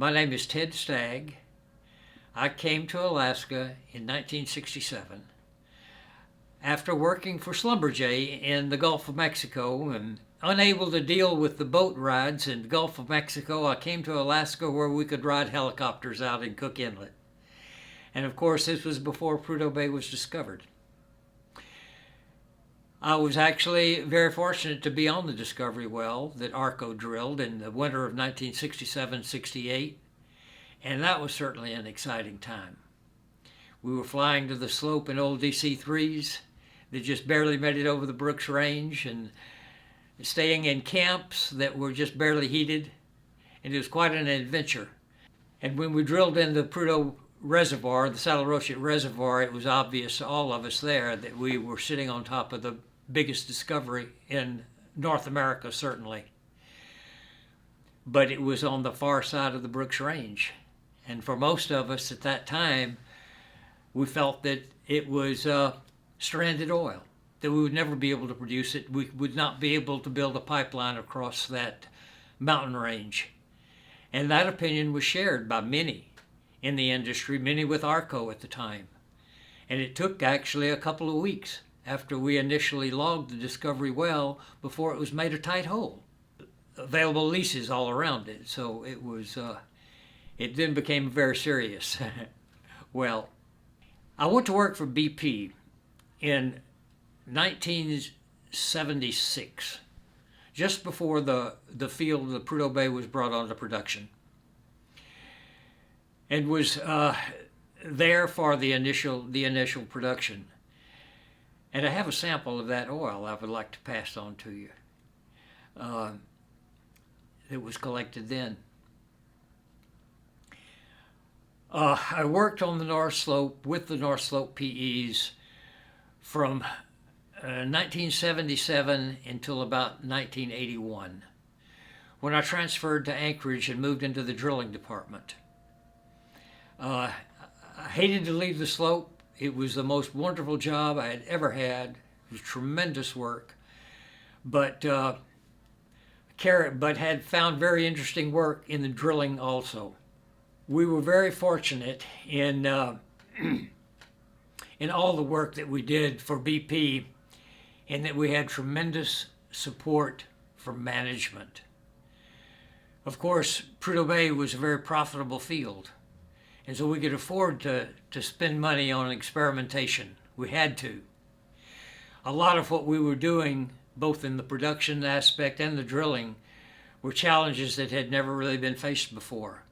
My name is Ted Stagg. I came to Alaska in 1967 after working for Schlumberger in the Gulf of Mexico and unable to deal with the boat rides in the Gulf of Mexico. I came to Alaska where we could ride helicopters out in Cook Inlet. And of course, this was before Prudhoe Bay was discovered. I was actually very fortunate to be on the discovery well that ARCO drilled in the winter of 1967-68, and that was certainly an exciting time. We were flying to the slope in old DC-3s that just barely made it over the Brooks Range and staying in camps that were just barely heated, and it was quite an adventure. And when we drilled in the Prudhoe Reservoir, the Saddle Rochette Reservoir, it was obvious to all of us there that we were sitting on top of the biggest discovery in North America, certainly. But it was on the far side of the Brooks Range. And for most of us at that time, we felt that it was stranded oil, that we would never be able to produce it. We would not be able to build a pipeline across that mountain range. And that opinion was shared by many in the industry, many with ARCO at the time. And it took actually a couple of weeks after we initially logged the discovery well before it was made a tight hole. Available leases all around it, so it was. It then became very serious. Well, I went to work for BP in 1976, just before the field, the Prudhoe Bay, was brought onto production, and was there for the initial production. And I have a sample of that oil I would like to pass on to you. It was collected then. I worked on the North Slope with the North Slope PEs from 1977 until about 1981, when I transferred to Anchorage and moved into the drilling department. I hated to leave the slope. It was the most wonderful job I had ever had. It was tremendous work, but had found very interesting work in the drilling also. We were very fortunate in all the work that we did for BP, in that we had tremendous support from management. Of course, Prudhoe Bay was a very profitable field, and so we could afford to spend money on experimentation. We had to. A lot of what we were doing, both in the production aspect and the drilling, were challenges that had never really been faced before.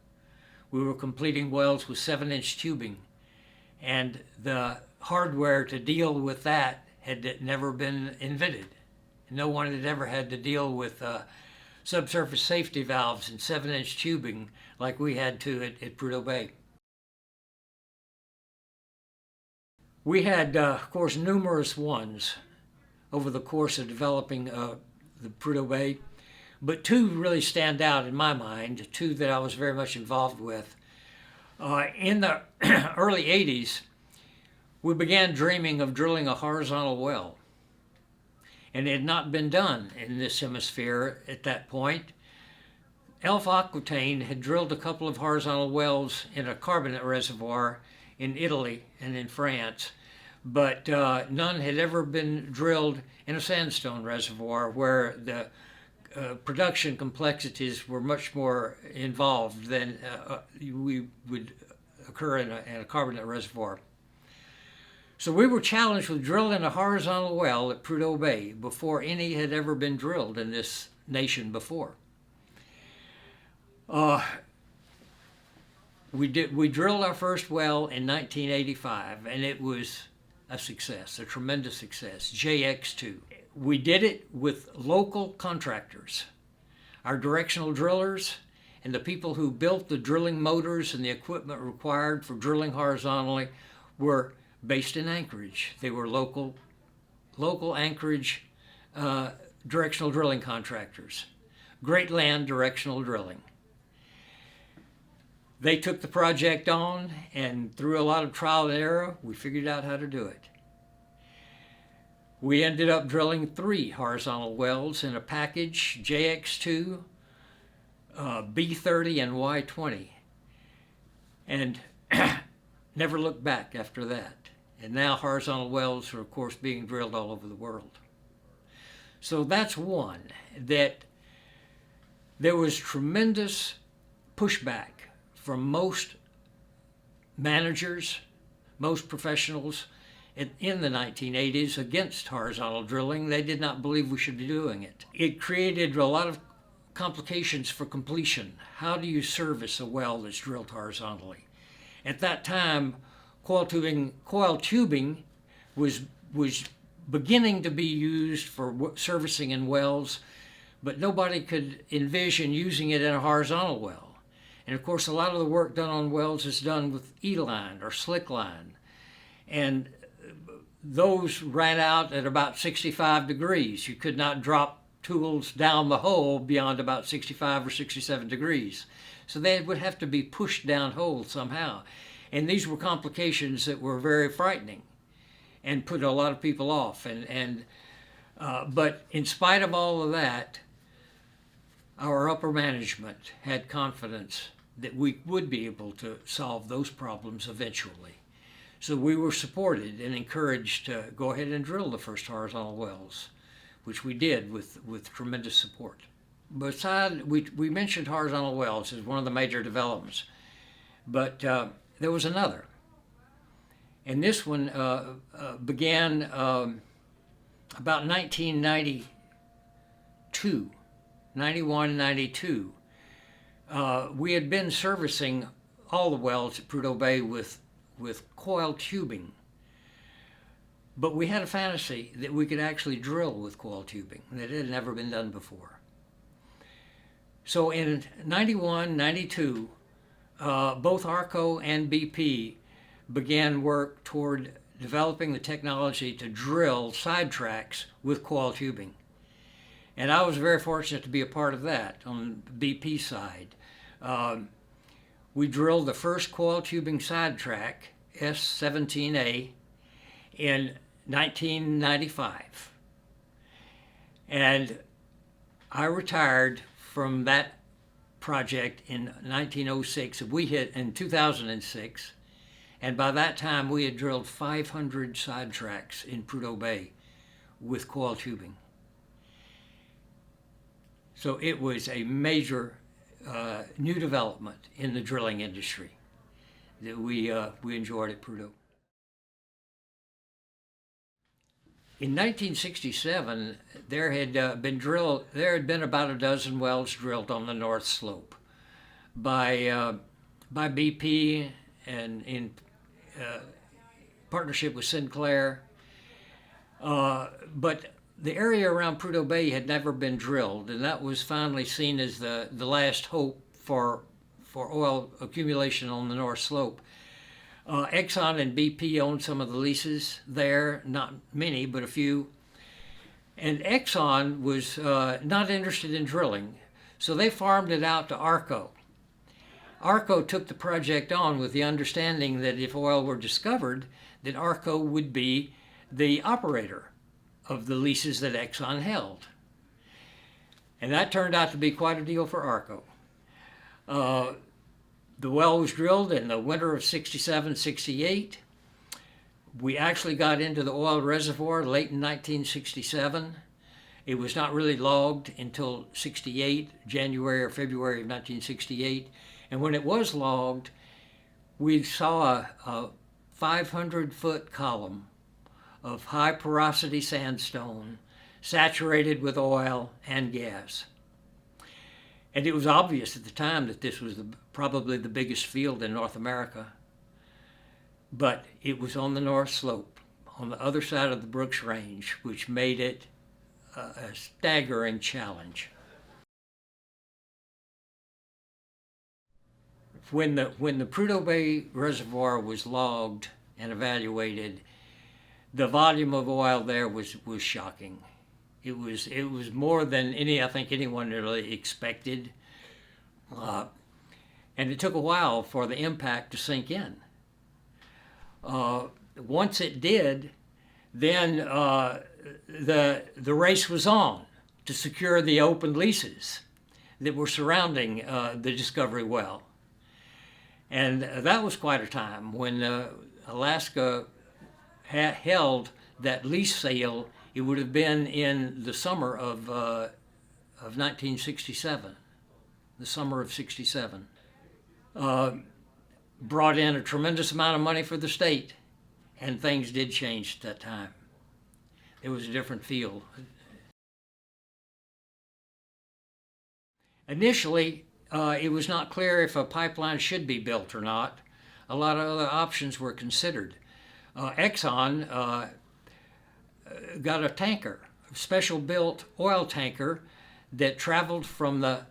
We were completing wells with 7-inch tubing, and the hardware to deal with that had never been invented. No one had ever had to deal with subsurface safety valves and 7-inch tubing like we had to at Prudhoe Bay. We had, of course, numerous ones over the course of developing the Prudhoe Bay, but two really stand out in my mind, two that I was very much involved with. In the early 80s, we began dreaming of drilling a horizontal well, and it had not been done in this hemisphere at that point. Elf Aquitaine had drilled a couple of horizontal wells in a carbonate reservoir in Italy and in France, but none had ever been drilled in a sandstone reservoir where the production complexities were much more involved than we would occur in a carbonate reservoir. So we were challenged with drilling a horizontal well at Prudhoe Bay before any had ever been drilled in this nation before. We drilled our first well in 1985, and it was a success, a tremendous success, JX2. We did it with local contractors. Our directional drillers and the people who built the drilling motors and the equipment required for drilling horizontally were based in Anchorage. They were local Anchorage directional drilling contractors. Great Land Directional Drilling. They took the project on, and through a lot of trial and error, we figured out how to do it. We ended up drilling 3 horizontal wells in a package, JX2, B30, and Y20. and never looked back after that. And now horizontal wells are, of course, being drilled all over the world. So that's one, that there was tremendous pushback from most managers, most professionals in the 1980s against horizontal drilling. They did not believe we should be doing it. It created a lot of complications for completion. How do you service a well that's drilled horizontally? At that time, coil tubing was beginning to be used for servicing in wells, but nobody could envision using it in a horizontal well. And of course, a lot of the work done on wells is done with E-line or slick line. And those ran out at about 65 degrees. You could not drop tools down the hole beyond about 65 or 67 degrees. So they would have to be pushed down hole somehow. And these were complications that were very frightening and put a lot of people off. But in spite of all of that, our upper management had confidence that we would be able to solve those problems eventually. So we were supported and encouraged to go ahead and drill the first horizontal wells, which we did with tremendous support. Besides, we mentioned horizontal wells as one of the major developments, but there was another. And this one began about 1992, 91, 92. We had been servicing all the wells at Prudhoe Bay with coil tubing. But we had a fantasy that we could actually drill with coil tubing. That had never been done before. So in 91, 92, both ARCO and BP began work toward developing the technology to drill sidetracks with coil tubing. And I was very fortunate to be a part of that on the BP side. We drilled the first coil tubing sidetrack, S17A, in 1995. And I retired from that project in 1906. We hit in 2006. And by that time, we had drilled 500 sidetracks in Prudhoe Bay with coil tubing. So it was a major new development in the drilling industry that we enjoyed at Prudhoe. In 1967, there had been about a dozen wells drilled on the North Slope by BP and in partnership with Sinclair. But the area around Prudhoe Bay had never been drilled, and that was finally seen as the last hope for oil accumulation on the North Slope. Exxon and BP owned some of the leases there, not many, but a few. And Exxon was not interested in drilling, so they farmed it out to ARCO. ARCO took the project on with the understanding that if oil were discovered, that ARCO would be the operator of the leases that Exxon held. And that turned out to be quite a deal for ARCO. The well was drilled in the winter of 67, 68. We actually got into the oil reservoir late in 1967. It was not really logged until 68, January or February of 1968. And when it was logged, we saw a 500-foot column of high porosity sandstone saturated with oil and gas. And it was obvious at the time that this was probably the biggest field in North America. But it was on the North Slope, on the other side of the Brooks Range, which made it a staggering challenge. When the Prudhoe Bay Reservoir was logged and evaluated, the volume of oil there was shocking. It was more than I think anyone really expected, and it took a while for the impact to sink in. Once it did, then the race was on to secure the open leases that were surrounding the discovery well. And that was quite a time when Alaska held that lease sale. It would have been in the summer of 1967, the summer of '67. Brought in a tremendous amount of money for the state, and things did change at that time. It was a different feel. Initially, it was not clear if a pipeline should be built or not. A lot of other options were considered. Exxon got a tanker, a special built oil tanker that traveled from the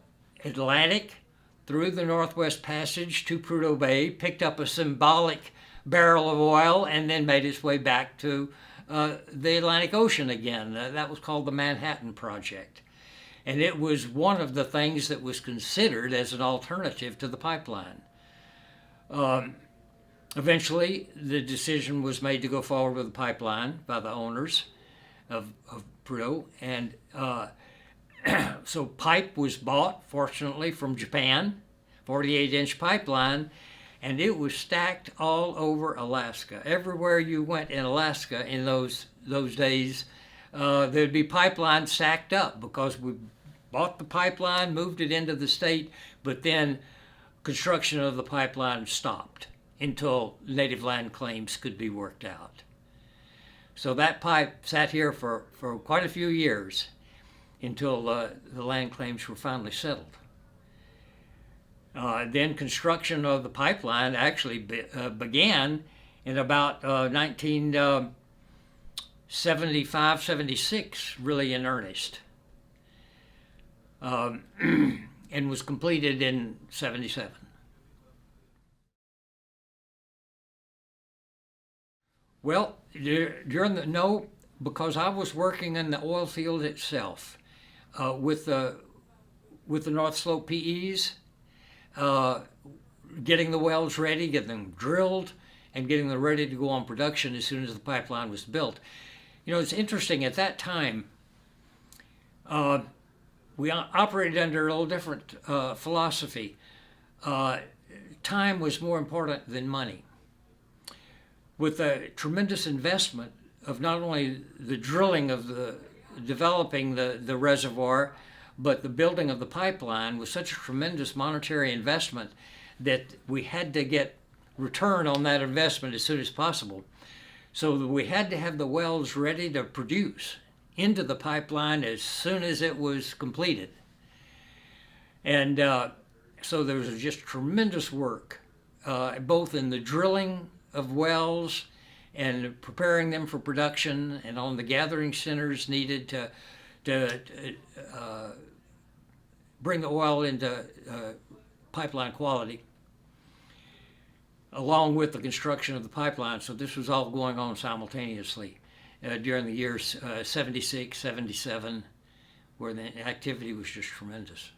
Atlantic through the Northwest Passage to Prudhoe Bay, picked up a symbolic barrel of oil, and then made its way back to the Atlantic Ocean again. That was called the Manhattan Project. And it was one of the things that was considered as an alternative to the pipeline. Eventually, the decision was made to go forward with the pipeline by the owners of Prudhoe, and so pipe was bought, fortunately, from Japan, 48-inch pipeline, and it was stacked all over Alaska. Everywhere you went in Alaska in those days, there'd be pipelines stacked up because we bought the pipeline, moved it into the state, but then construction of the pipeline stopped until native land claims could be worked out. So that pipe sat here for quite a few years until the land claims were finally settled. Then construction of the pipeline actually began in about 1975, 76, really in earnest, and was completed in 77. Well, because I was working in the oil field itself with the North Slope PEs, getting the wells ready, getting them drilled, and getting them ready to go on production as soon as the pipeline was built. You know, it's interesting, at that time, we operated under a little different philosophy. Time was more important than money. With a tremendous investment of not only the drilling of developing the reservoir, but the building of the pipeline was such a tremendous monetary investment that we had to get return on that investment as soon as possible. So we had to have the wells ready to produce into the pipeline as soon as it was completed. And so there was just tremendous work, both in the drilling of wells and preparing them for production, and on the gathering centers needed to bring the oil into pipeline quality, along with the construction of the pipeline. So this was all going on simultaneously during the years 76, 77, where the activity was just tremendous.